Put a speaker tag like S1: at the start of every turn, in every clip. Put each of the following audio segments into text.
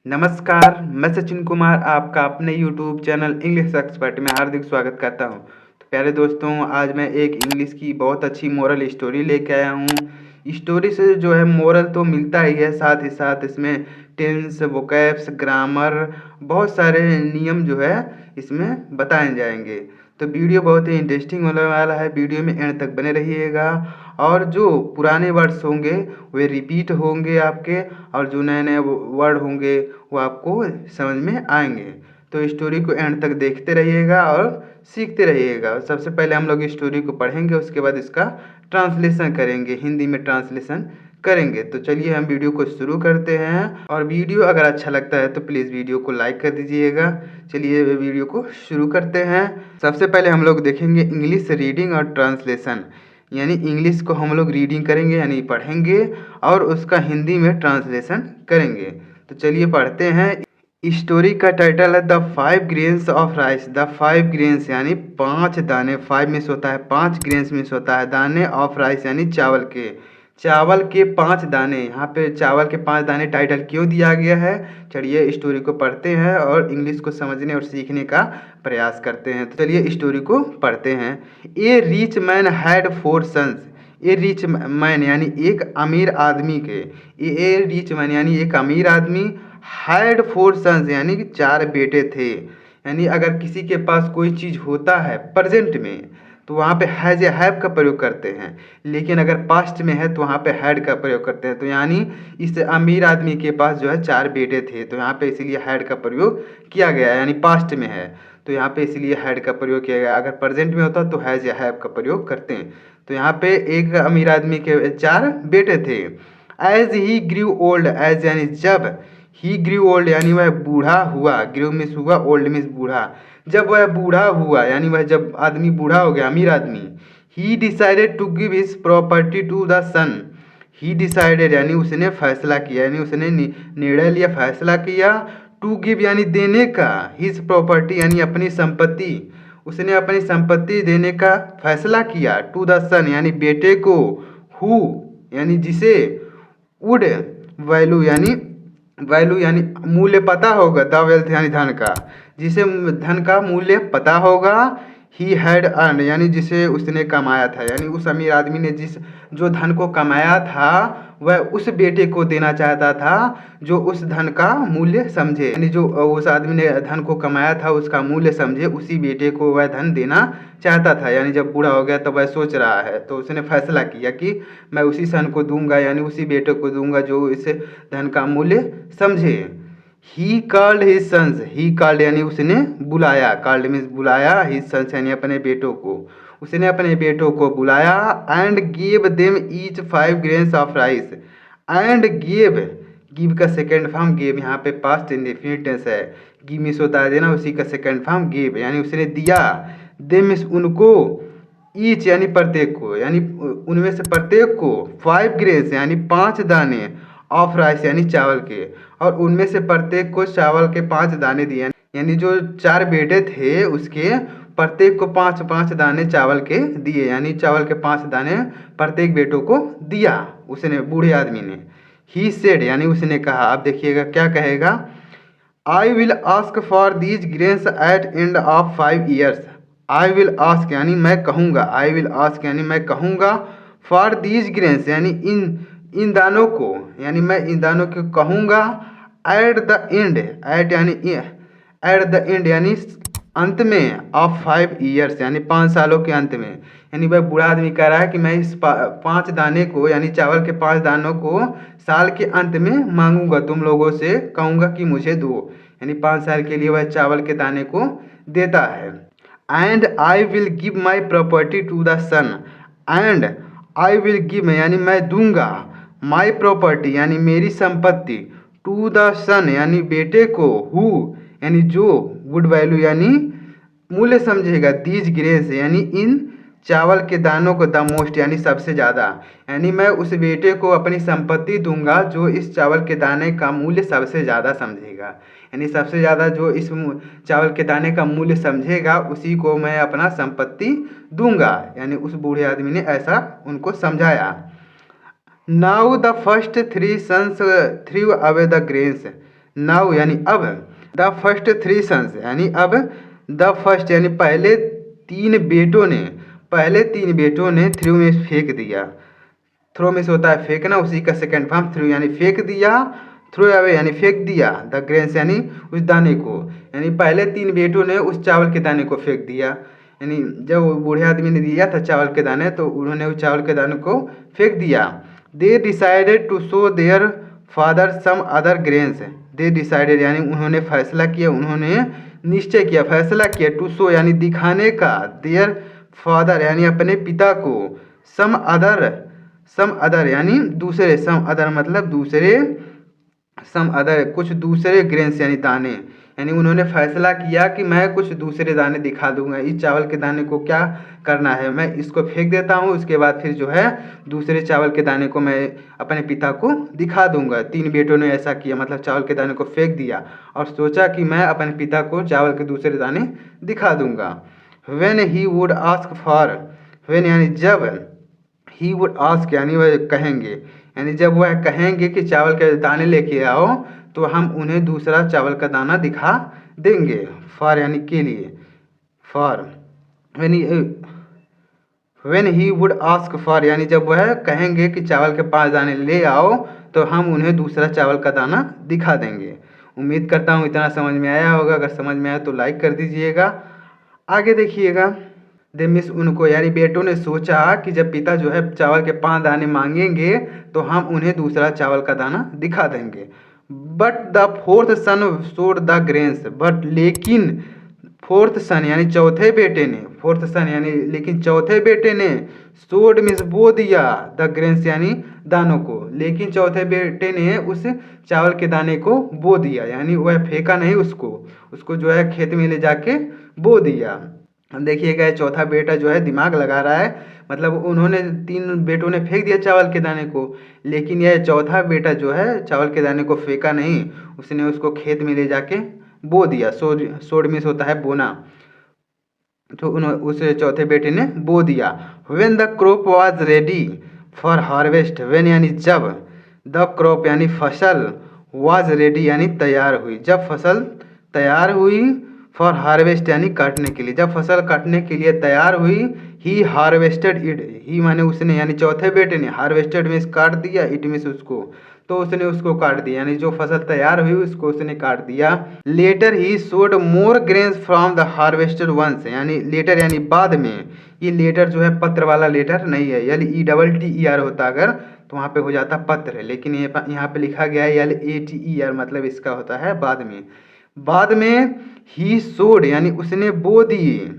S1: नमस्कार, मैं सचिन कुमार आपका अपने यूट्यूब चैनल इंग्लिश एक्सपर्ट में हार्दिक स्वागत करता हूं। तो प्यारे दोस्तों, आज मैं एक इंग्लिश की बहुत अच्छी मोरल स्टोरी लेके आया हूं। स्टोरी से जो है मोरल तो मिलता ही है, साथ ही साथ इसमें टेंस, वोकैब्स, ग्रामर, बहुत सारे नियम जो है इसमें बताए जाएंगे। तो वीडियो बहुत ही इंटरेस्टिंग होने वाला है, वीडियो में एंड तक बने रहिएगा। और जो पुराने वर्ड्स होंगे वे रिपीट होंगे आपके, और जो नए नए वर्ड होंगे वो आपको समझ में आएंगे। तो स्टोरी को एंड तक देखते रहिएगा और सीखते रहिएगा। सबसे पहले हम लोग स्टोरी को पढ़ेंगे, उसके बाद इसका ट्रांसलेशन करेंगे, हिंदी में ट्रांसलेशन करेंगे। तो चलिए हम वीडियो को शुरू करते हैं, और वीडियो अगर अच्छा लगता है तो प्लीज़ वीडियो को लाइक कर दीजिएगा। चलिए वीडियो को शुरू करते हैं। सबसे पहले हम लोग देखेंगे इंग्लिश रीडिंग और ट्रांसलेशन, यानी इंग्लिश को हम लोग रीडिंग करेंगे यानी पढ़ेंगे, और उसका हिंदी में ट्रांसलेशन करेंगे। तो चलिए पढ़ते हैं। स्टोरी का टाइटल है the 5 grains of rice. The 5 grains यानी 5 दाने, 5 मिस होता है, 5 ग्रेन्स मिस होता है, दाने ऑफ राइस यानी चावल के 5 दाने। यहाँ पे चावल के 5 दाने टाइटल क्यों दिया गया है? चलिए स्टोरी को पढ़ते हैं और इंग्लिश को समझने और सीखने का प्रयास करते हैं। तो चलिए स्टोरी को पढ़ते हैं। A rich man had 4 sons. A rich man यानी एक अमीर आदमी के, ए रिच मैन यानी एक अमीर आदमी, हैड 4 सन्स यानी कि 4 बेटे थे। यानी अगर किसी के पास कोई चीज़ होता है प्रेजेंट में तो वहाँ पे हैज या हैव का प्रयोग करते हैं, लेकिन अगर पास्ट में है तो वहाँ पे हैड का प्रयोग करते हैं। तो यानी इस अमीर आदमी के पास जो है 4 बेटे थे, तो यहाँ पे इसीलिए हैड का प्रयोग किया गया, यानी पास्ट में है तो यहाँ पे इसीलिए हैड का प्रयोग किया गया। अगर प्रेजेंट में होता तो हैज या हैव का प्रयोग करते हैं। तो यहाँ पे एक अमीर आदमी के 4 बेटे थे। As he grew old, as यानी जब, ही ग्रीव ओल्ड यानी वह बूढ़ा हुआ, ग्रीव मिस हुआ, ओल्ड मिस बूढ़ा। जब वह बूढ़ा हुआ यानी वह जब आदमी बूढ़ा हो गया, अमीर आदमी, he decided to give his property to the son. He decided यानी उसने फैसला किया, यानी उसने निर्णय लिया, फैसला किया, टू गिव यानी देने का, हिज प्रॉपर्टी यानी अपनी संपत्ति, उसने अपनी संपत्ति देने का फैसला किया, टू द सन यानी बेटे को, हु यानी जिसे, वुड वैल्यू यानी मूल्य पता होगा, द वेल्थ यानी धन का, जिसे धन का मूल्य पता होगा, ही हैड अर्न यानी जिसे उसने कमाया था, यानी उस अमीर आदमी ने जो धन को कमाया था वह उस बेटे को देना चाहता था जो उस धन का मूल्य समझे, यानी जो उस आदमी ने धन को कमाया था उसका मूल्य समझे, उसी बेटे को वह धन देना चाहता था। यानी जब बूढ़ा हो गया तो वह सोच रहा है, तो उसने फैसला किया कि मैं उसी सन को दूंगा, यानी उसी बेटे को दूंगा जो इस धन का मूल्य समझे। He called his sons, he called यानी उसने बुलाया, कॉल्ड मीन्स बुलाया, हिज सन्स यानी अपने बेटों को, उसने अपने बेटों को बुलाया। And give them each 5 grains of rice. And give का सेकेंड फॉर्म गिव, यहाँ पे पास्ट इंडेफिनिट टेंस है, गिव मिस होता है देना, उसी का सेकेंड फॉर्म गिव, यानी उसने दिया, देम मिस उनको, ईच यानी प्रत्येक को, यानी उनमें से प्रत्येक को, 5 ग्रेन्स यानी 5 दाने, ऑफ राइस यानी चावल के, और उनमें से प्रत्येक को चावल के 5 दाने दिए, यानी जो 4 बेटे थे उसके प्रत्येक को 5-5 दाने चावल के दिए, यानी चावल के 5 दाने प्रत्येक बेटों को दिया उसने, बूढ़े आदमी ने। ही सेड यानी उसने कहा, अब देखिएगा क्या कहेगा, I will ask for these grains at end of 5 years. I will ask यानी मैं कहूँगा, आई विल आस्क यानी मैं कहूँगा, फॉर दीज ग्रेन्स यानी इन दानों को, यानी मैं इन दानों को कहूँगा, एट द एंड, एट यानी एट द एंड यानी अंत में, ऑफ 5 ईयर्स यानी 5 सालों के अंत में। यानी वह बूढ़ा आदमी कह रहा है कि मैं इस 5 दाने को, यानी चावल के 5 दानों को साल के अंत में मांगूंगा, तुम लोगों से कहूँगा कि मुझे दो, यानी 5 साल के लिए वह चावल के दाने को देता है। And I will give my property to the son. And I will give यानी मैं दूंगा, माई प्रॉपर्टी यानी मेरी संपत्ति, टू द सन यानी बेटे को, हु यानी जो, वुड वैल्यू यानी मूल्य समझेगा, दीज ग्रेन्स यानी इन चावल के दानों को, द मोस्ट यानी सबसे ज़्यादा, यानी मैं उस बेटे को अपनी संपत्ति दूंगा जो इस चावल के दाने का मूल्य सबसे ज़्यादा समझेगा, यानी सबसे ज़्यादा जो इस चावल के दाने का मूल्य समझेगा उसी को मैं अपना संपत्ति दूंगा, यानी उस बूढ़े आदमी ने ऐसा उनको समझाया। Now the first 3 sons threw away the grains. Now यानी अब, द फर्स्ट थ्री सन्स यानी अब द फर्स्ट यानी पहले तीन बेटों ने थ्रू में फेंक दिया। थ्रो में से होता है फेंकना, उसी का सेकेंड फॉर्म थ्रू यानी फेंक दिया, थ्रो अवे यानी फेंक दिया, द ग्रेन्स यानी उस दाने को, यानी पहले तीन बेटों ने उस चावल के दाने को फेंक दिया। यानी जब बूढ़े आदमी ने दिया था चावल के दाने तो उन्होंने उस चावल के दाने को फेंक दिया। They decided to show their father some other grains, they decided यानी उन्होंने फैसला किया, उन्होंने निश्चय किया, फैसला किया, टू शो यानी दिखाने का, देयर फादर यानी अपने पिता को, सम अदर यानी दूसरे, सम अदर मतलब दूसरे, सम अदर कुछ दूसरे ग्रेन्स यानी दाने, यानी उन्होंने फैसला किया कि मैं कुछ दूसरे दाने दिखा दूंगा। इस चावल के दाने को क्या करना है, मैं इसको फेंक देता हूँ, उसके बाद फिर जो है दूसरे चावल के दाने को मैं अपने पिता को दिखा दूंगा। तीन बेटों ने ऐसा किया, मतलब चावल के दाने को फेंक दिया और सोचा कि मैं अपने पिता को चावल के दूसरे दाने दिखा दूंगा। When he would ask for, when यानी जब, ही वुड आस्क यानी वह कहेंगे, यानी जब वह कहेंगे कि चावल के दाने लेके आओ तो हम उन्हें दूसरा चावल का दाना दिखा देंगे। फॉर यानी के लिए, for, when he would ask for यानी जब वह कहेंगे कि चावल के 5 दाने ले आओ तो हम उन्हें दूसरा चावल का दाना दिखा देंगे। उम्मीद करता हूँ इतना समझ में आया होगा, अगर समझ में आया तो लाइक कर दीजिएगा। आगे देखिएगा, दे मिस उनको यानी बेटों ने सोचा कि जब पिता जो है चावल के 5 दाने मांगेंगे तो हम उन्हें दूसरा चावल का दाना दिखा देंगे। But the fourth son showed the grains, but लेकिन फोर्थ सन यानी चौथे बेटे ने, फोर्थ सन यानी लेकिन चौथे बेटे ने, शोड मीन्स बो दिया, द ग्रेन्स यानी दानों को, लेकिन चौथे बेटे ने उस चावल के दाने को बो दिया, यानी वह फेंका नहीं, उसको जो है खेत में ले जाके बो दिया। देखिएगा चौथा बेटा जो है दिमाग लगा रहा है, मतलब उन्होंने 3 बेटों ने फेंक दिया चावल के दाने को, लेकिन यह चौथा बेटा जो है चावल के दाने को फेंका नहीं, उसने उसको खेत में ले जाके बो दिया। सोड मिस होता है बोना, तो उस चौथे बेटे ने बो दिया। When the crop was ready for harvest, when यानी जब, द क्रॉप यानी फसल, वाज रेडी यानी तैयार हुई, जब फसल तैयार हुई, फॉर हार्वेस्ट यानी काटने के लिए, जब फसल काटने के लिए तैयार हुई, ही हार्वेस्टेड इट, ही माने उसने यानी चौथे बेटे ने, हार्वेस्टेड मीन्स काट दिया, इट मीन्स उसको, तो उसने उसको काट दिया, यानी जो फसल तैयार हुई उसको उसने काट दिया। लेटर ही sowed more grains from the harvested ones, यानी लेटर यानी बाद में, ये लेटर जो है पत्र वाला लेटर नहीं है, LETTER होता अगर तो वहाँ पे हो जाता पत्र, लेकिन ये यहाँ पे लिखा गया है LATER, मतलब इसका होता है बाद में। बाद में ही सोड यानी उसने बो दिए,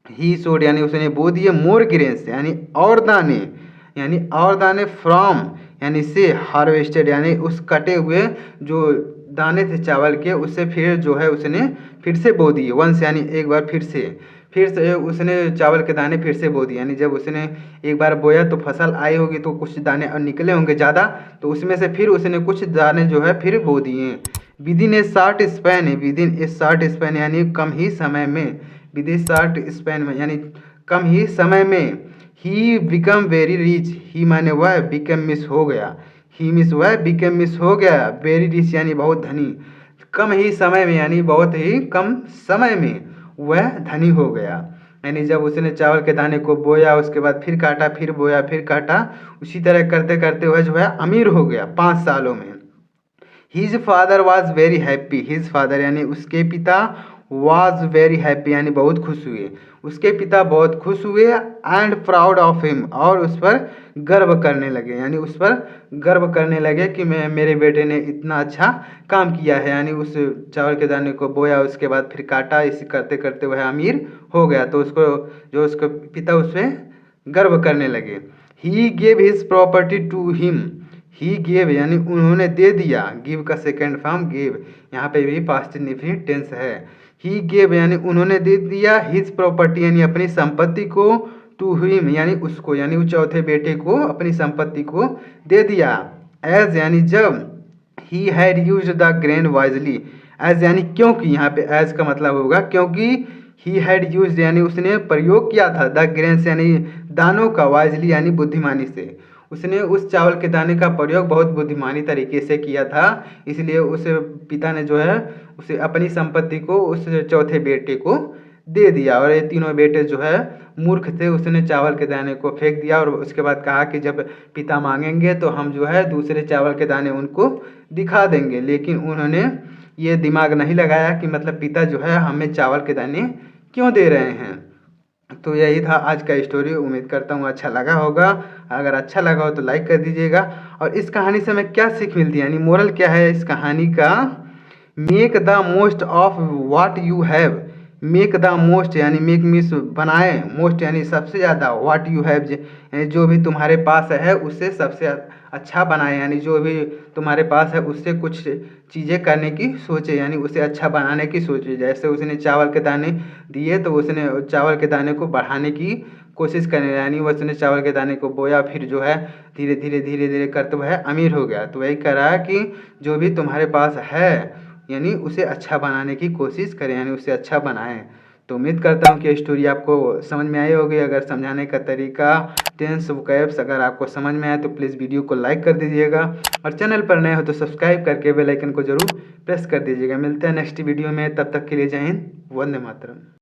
S1: ही सोड यानी उसने बो दिए, मोर ग्रेन्स यानी और दाने, यानी और दाने, फ्रॉम यानी से, हार्वेस्टेड यानी उस कटे हुए जो दाने थे चावल के, उससे फिर जो है उसने फिर से बो दिए, वंस यानी एक बार फिर से उसने चावल के दाने फिर से बो दिए, यानी जब उसने एक बार बोया तो फसल आई होगी तो कुछ दाने और निकले होंगे ज़्यादा, तो उसमें से फिर उसने कुछ दाने जो है फिर बो दिए। विदिन ए शॉर्ट स्पैन, विदिन ए शॉर्ट स्पैन यानी कम ही समय में, विदिन शॉर्ट स्पैन में यानी कम ही समय में, ही बिकम वेरी रिच, ही माने वह, बिकम मिस हो गया, ही मिस वह, बिकम मिस हो गया, वेरी रिच यानी बहुत धनी, कम ही समय में यानी बहुत ही कम समय में वह धनी हो गया। यानी जब उसने चावल के दाने को बोया, उसके बाद फिर काटा, फिर बोया, फिर काटा, उसी तरह करते करते वह जो है अमीर हो गया 5 सालों में। His father was very happy, his father यानी उसके पिता, वॉज वेरी हैप्पी यानी बहुत खुश हुए, उसके पिता बहुत खुश हुए, एंड प्राउड ऑफ हिम और उस पर गर्व करने लगे, यानी उस पर गर्व करने लगे कि मेरे बेटे ने इतना अच्छा काम किया है, यानी उस चावल के दाने को बोया, उसके बाद फिर काटा, इसी करते करते वह अमीर हो गया, तो उसके पिता उस पर गर्व करने लगे। He gave his property to him, he gave यानी उन्होंने दे दिया, गिव का सेकेंड फॉर्म गेव, यहाँ पे भी पास्ट इंडेफिनिट टेंस है। ही गेव यानी उन्होंने दे दिया, हिज प्रॉपर्टी यानी अपनी संपत्ति को, टू हिम यानी उसको, यानी उस चौथे बेटे को अपनी संपत्ति को दे दिया। एज यानी जब, he had used the grain wisely, as यानी क्योंकि, यहाँ पे एज का मतलब होगा क्योंकि, ही हैड यूज्ड यानी उसने प्रयोग किया था, द ग्रेन्स यानी दानों का, वाइजली यानी बुद्धिमानी से, उसने उस चावल के दाने का प्रयोग बहुत बुद्धिमानी तरीके से किया था, इसलिए उस पिता ने जो है उसे अपनी संपत्ति को उस चौथे बेटे को दे दिया। और ये तीनों बेटे जो है मूर्ख थे, उसने चावल के दाने को फेंक दिया और उसके बाद कहा कि जब पिता मांगेंगे तो हम जो है दूसरे चावल के दाने उनको दिखा देंगे। लेकिन उन्होंने ये दिमाग नहीं लगाया कि मतलब पिता जो है हमें चावल के दाने क्यों दे रहे हैं। तो यही था आज का स्टोरी। उम्मीद करता हूँ अच्छा लगा होगा। अगर अच्छा लगा हो तो लाइक कर दीजिएगा। और इस कहानी से हमें क्या सीख मिलती है, यानी मोरल क्या है इस कहानी का, make the most of what you have. Make the most यानी मेक मीस बनाए, मोस्ट यानी सबसे ज़्यादा, व्हाट यू हैव यानी जो भी तुम्हारे पास है उससे सबसे अच्छा बनाए, यानी जो भी तुम्हारे पास है उससे कुछ चीज़ें करने की सोचे, यानी उसे अच्छा बनाने की सोचे। जैसे उसने चावल के दाने दिए तो उसने चावल के दाने को बढ़ाने की कोशिश करने, यानी उसने चावल के दाने को बोया, फिर जो है धीरे धीरे करते वह अमीर हो गया। तो वही कह रहा है कि जो भी तुम्हारे पास है यानी उसे अच्छा बनाने की कोशिश करें, यानी उसे अच्छा बनाएं। तो उम्मीद करता हूँ कि स्टोरी आपको समझ में आई होगी। अगर समझाने का तरीका, टेंस, वोकैब्स अगर आपको समझ में आए तो प्लीज़ वीडियो को लाइक कर दीजिएगा और चैनल पर नए हो तो सब्सक्राइब करके बेल आइकन को ज़रूर प्रेस कर दीजिएगा। मिलते हैं नेक्स्ट वीडियो में, तब तक के लिए जय हिंद, वंदे मातरम।